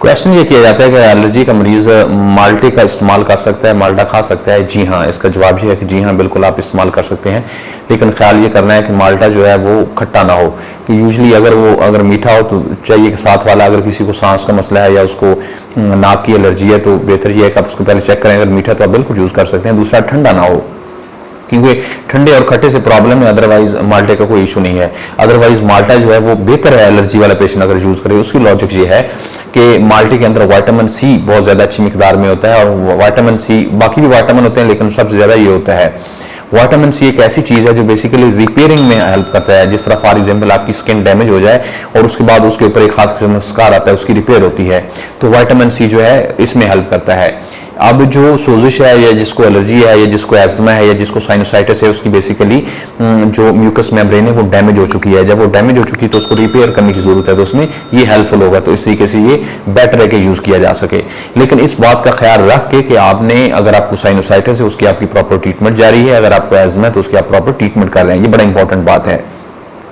Question ये किया जाता है कि एलर्जी का मरीज माल्टे का इस्तेमाल कर सकता है, माल्टा खा सकता है। जी हाँ, इसका जवाब ये है कि जी हाँ, बिल्कुल आप इस्तेमाल कर सकते हैं, लेकिन ख्याल ये करना है कि माल्टा जो है वो खट्टा ना हो। कि यूजली अगर मीठा हो तो चाहिए कि साथ वाला अगर किसी को सांस का मसला है या उसको नाक की एलर्जी है तो बेहतर ये है कि आप उसको पहले चेक करें। अगर मीठा तो आप बिल्कुल यूज़ कर सकते हैं। दूसरा, ठंडा ना हो, क्योंकि ठंडे और खट्टे से प्रॉब्लम है, अदरवाइज माल्टे का कोई इशू नहीं है। अदरवाइज माल्टा जो है वो बेहतर है एलर्जी वाला पेशेंट अगर यूज़ करे। उसकी लॉजिक ये है कि माल्टे के अंदर विटामिन सी बहुत ज़्यादा अच्छी मिकदार में होता है, और विटामिन सी, बाकी भी विटामिन होते हैं लेकिन सबसे ज़्यादा ये होता है। विटामिन सी एक ऐसी चीज़ है जो बेसिकली रिपेयरिंग में हेल्प करता है। जिस तरह फॉर एग्जांपल आपकी स्किन डैमेज हो जाए और उसके बाद उसके ऊपर एक खास किस्म का स्कार आता है, उसकी रिपेयर होती है, तो विटामिन सी जो है इसमें हेल्प करता है। अब जो सोजिश है या जिसको एलर्जी है या जिसको एस्थमा है या जिसको साइनोसाइटिस है, उसकी बेसिकली जो म्यूकस मेम्ब्रेन है वो डैमेज हो चुकी है। जब वो डैमेज हो चुकी है तो उसको रिपेयर करने की जरूरत है, तो उसमें ये हेल्पफुल होगा। तो इस तरीके से ये बेटर है कि यूज किया जा सके। लेकिन इस बात का ख्याल रख के कि आपने, अगर आपको साइनोसाइटिस है उसकी आपकी प्रॉपर ट्रीटमेंट जारी है, अगर आपको एस्थमा है तो उसकी आप प्रॉपर ट्रीटमेंट कर रहे हैं। ये बड़ा इंपॉर्टेंट बात है,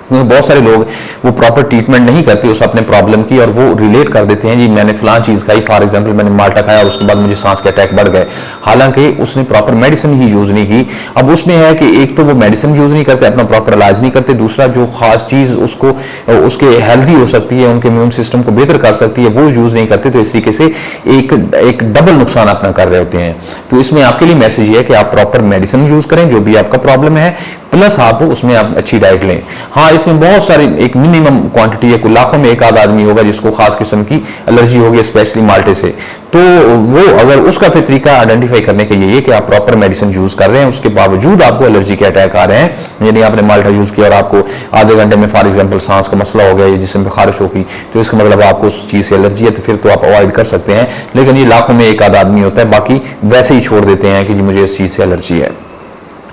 क्योंकि बहुत सारे लोग वो प्रॉपर ट्रीटमेंट नहीं करते उस अपने प्रॉब्लम की, और वो रिलेट कर देते हैं जी मैंने फलां चीज़ खाई, फॉर एग्जांपल मैंने माल्टा खाया और उसके बाद मुझे सांस के अटैक बढ़ गए, हालांकि उसने प्रॉपर मेडिसिन ही यूज़ नहीं की। अब उसमें है कि एक तो वो मेडिसिन यूज़ नहीं करते, अपना प्रॉपर इलाज नहीं करते, दूसरा जो खास चीज़ उसको उसके हेल्दी हो सकती है, उनके इम्यून सिस्टम को बेहतर कर सकती है, वो यूज़ नहीं करते। तो इस तरीके से एक डबल नुकसान अपना कर रहे होते हैं। तो इसमें आपके लिए मैसेज ये है कि आप प्रॉपर मेडिसिन यूज़ करें जो भी आपका प्रॉब्लम है, प्लस आप उसमें आप अच्छी डाइट लें। हाँ, इसमें बहुत सारी एक मिनिमम क्वांटिटी है, कुछ लाखों में एक आध आदमी होगा जिसको खास किस्म की एलर्जी होगी, स्पेशली माल्टे से। तो वो अगर उसका फिर तरीका आइडेंटिफाई करने के लिए कि आप प्रॉपर मेडिसिन यूज कर रहे हैं, उसके बावजूद आपको एलर्जी के अटैक आ रहे हैं, यानी आपने माल्टा यूज किया और आपको आधे घंटे में फॉर एग्जाम्पल सांस का मसला हो गया या जिसम में खारिश होगी, तो इसका मतलब आपको उस चीज से एलर्जी है, तो फिर तो आप अवॉइड कर सकते हैं। लेकिन ये लाखों में एक आध आदमी होता है, बाकी वैसे ही छोड़ देते हैं कि जी मुझे इस चीज से एलर्जी है।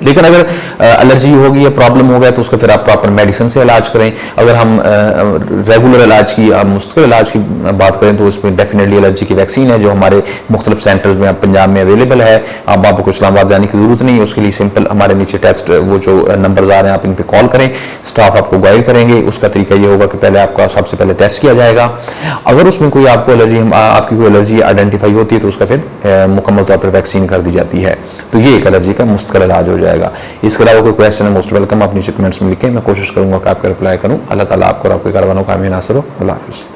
लेकिन अगर एलर्जी होगी या प्रॉब्लम हो गया तो उसका फिर आप प्रॉपर मेडिसिन से इलाज करें। अगर हम रेगुलर इलाज की, मुस्तकिल इलाज की बात करें तो उसमें डेफिनेटली एलर्जी की वैक्सीन है जो हमारे मुख्तलिफ सेंटर्स में पंजाब में अवेलेबल है। अब आपको इस्लामाबाद जाने की जरूरत नहीं है, उसके लिए सिंपल हमारे नीचे टेस्ट वो जो नंबर्स आ रहे हैं आप इन पर कॉल करें, स्टाफ आपको गाइड करेंगे। उसका तरीका ये होगा कि पहले आपका सबसे पहले टेस्ट किया जाएगा, अगर उसमें कोई आपको एलर्जी, आपकी कोई एलर्जी आइडेंटिफाई होती है तो उसका फिर मुकम्मल तौर पर वैक्सीन कर दी जाती है। तो ये एक एलर्जी का मुस्तकिल इलाज हो जाएगा। इसके अलावा कोई क्वेश्चन है मोस्ट वेलकम, अपनी कमेंट्स में लिखें, मैं कोशिश करूंगा कि आपका रिप्लाई करूं। अल्लाह ताला आपको और आपके कारवानों का हमें नासर हो। अल्लाह हाफिज़।